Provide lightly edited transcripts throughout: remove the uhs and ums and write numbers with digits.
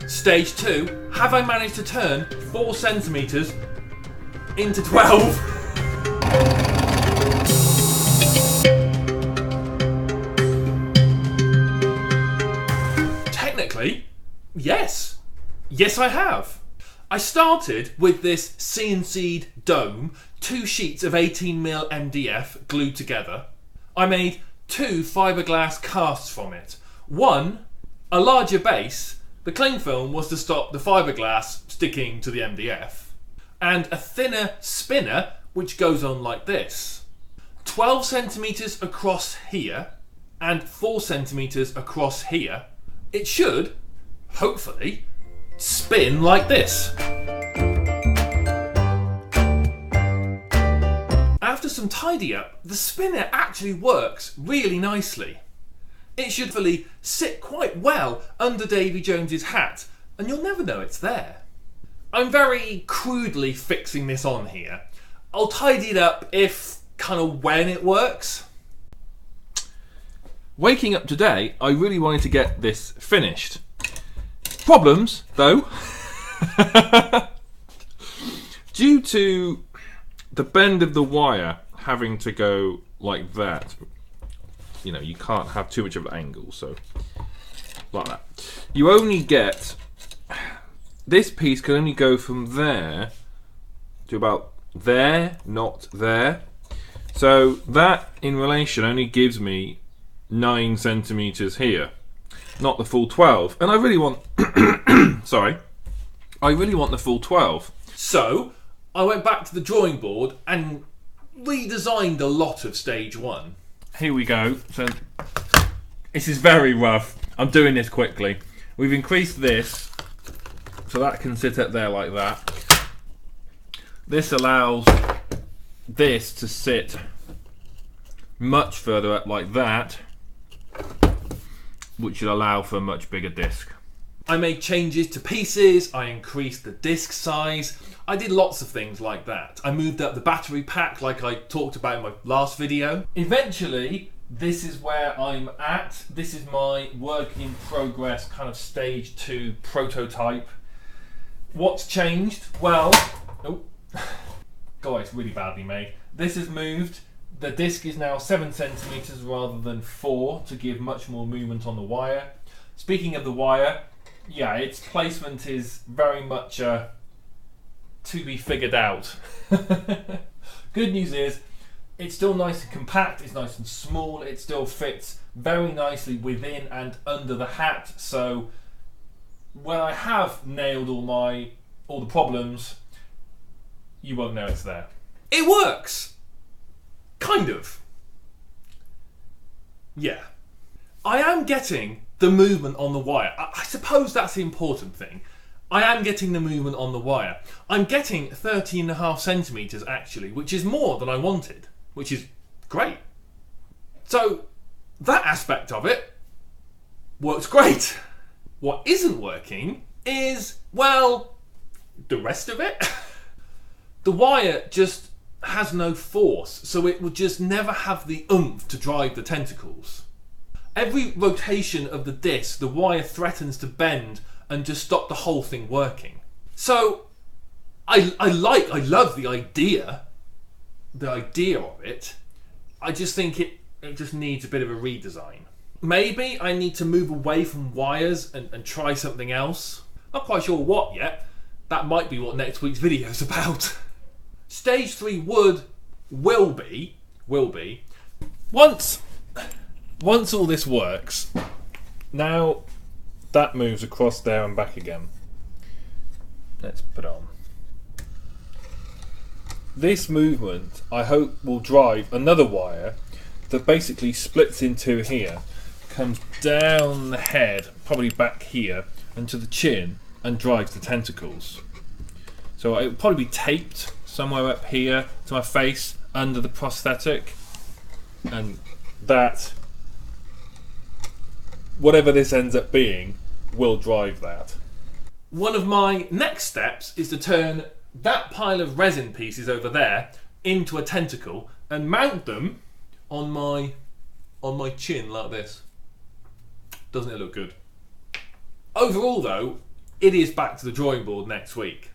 Stage 2, have I managed to turn 4 centimetres into 12? Technically, yes. Yes, I have. I started with this CNC'd dome, 2 sheets of 18mm MDF glued together. I made 2 fiberglass casts from it. One, a larger base. The cling film was to stop the fiberglass sticking to the MDF. And a thinner spinner, which goes on like this. 12 centimetres across here, and 4 centimetres across here. It should, hopefully, spin like this. After some tidy up, the spinner actually works really nicely. It should hopefully sit quite well under Davy Jones's hat, and you'll never know it's there. I'm very crudely fixing this on here. I'll tidy it up if, kind of when it works. Waking up today, I really wanted to get this finished. Problems, though. Due to the bend of the wire having to go like that, you know, you can't have too much of an angle, so like that. You only get, this piece can only go from there to about there, not there. So that in relation only gives me 9 centimetres here, not the full 12. And I really want, sorry, I really want the full 12. So I went back to the drawing board and redesigned a lot of stage 1. Here we go. So this is very rough. I'm doing this quickly. We've increased this so that can sit up there like that. This allows this to sit much further up like that, which will allow for a much bigger disc. I made changes to pieces, I increased the disc size, I did lots of things like that. I moved up the battery pack like I talked about in my last video. Eventually, this is where I'm at. This is my work in progress kind of stage 2 prototype. What's changed? Well, oh, God, it's really badly made. This has moved. The disc is now 7 centimetres rather than 4 to give much more movement on the wire. Speaking of the wire, yeah, its placement is very much to be figured out. Good news is, it's still nice and compact, it's nice and small, it still fits very nicely within and under the hat, so when I have nailed all the problems, you won't know it's there. It works! Kind of. Yeah. I am getting the movement on the wire. I suppose that's the important thing. I am getting the movement on the wire. I'm getting 13.5 centimetres actually, which is more than I wanted, which is great. So that aspect of it works great. What isn't working is, well, the rest of it. The wire just has no force, so it will just never have the oomph to drive the tentacles. Every rotation of the disc, the wire threatens to bend and just stop the whole thing working. So I love the idea of it. I just think it just needs a bit of a redesign. Maybe I need to move away from wires and try something else. Not quite sure what yet. That might be what next week's video is about. Stage 3 will be once all this works. Now that moves across there and back again. Let's put on. This movement, I hope, will drive another wire that basically splits into here, comes down the head, probably back here, and to the chin, and drives the tentacles. So it will probably be taped somewhere up here to my face, under the prosthetic, and that, whatever this ends up being, will drive that. One of my next steps is to turn that pile of resin pieces over there into a tentacle and mount them on my chin like this. Doesn't it look good? Overall though, it is back to the drawing board next week.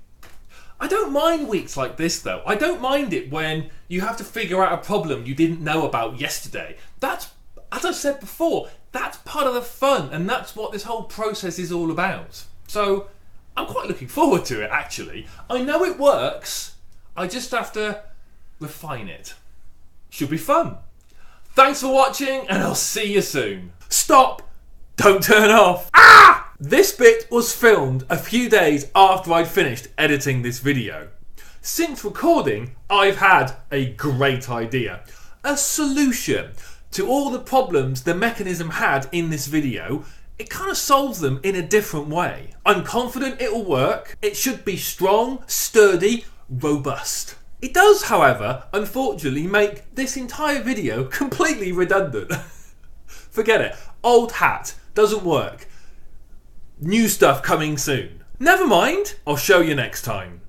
I don't mind weeks like this though. I don't mind it when you have to figure out a problem you didn't know about yesterday. That's, as I said before, that's part of the fun, and that's what this whole process is all about. So I'm quite looking forward to it, actually. I know it works, I just have to refine it. Should be fun. Thanks for watching, and I'll see you soon. Stop! Don't turn off! Ah! This bit was filmed a few days after I'd finished editing this video. Since recording, I've had a great idea. A solution to all the problems the mechanism had in this video. It kind of solves them in a different way. I'm confident it'll work. It should be strong, sturdy, robust. It does, however, unfortunately make this entire video completely redundant. Forget it. Old hat. Doesn't work. New stuff coming soon. Never mind. I'll show you next time.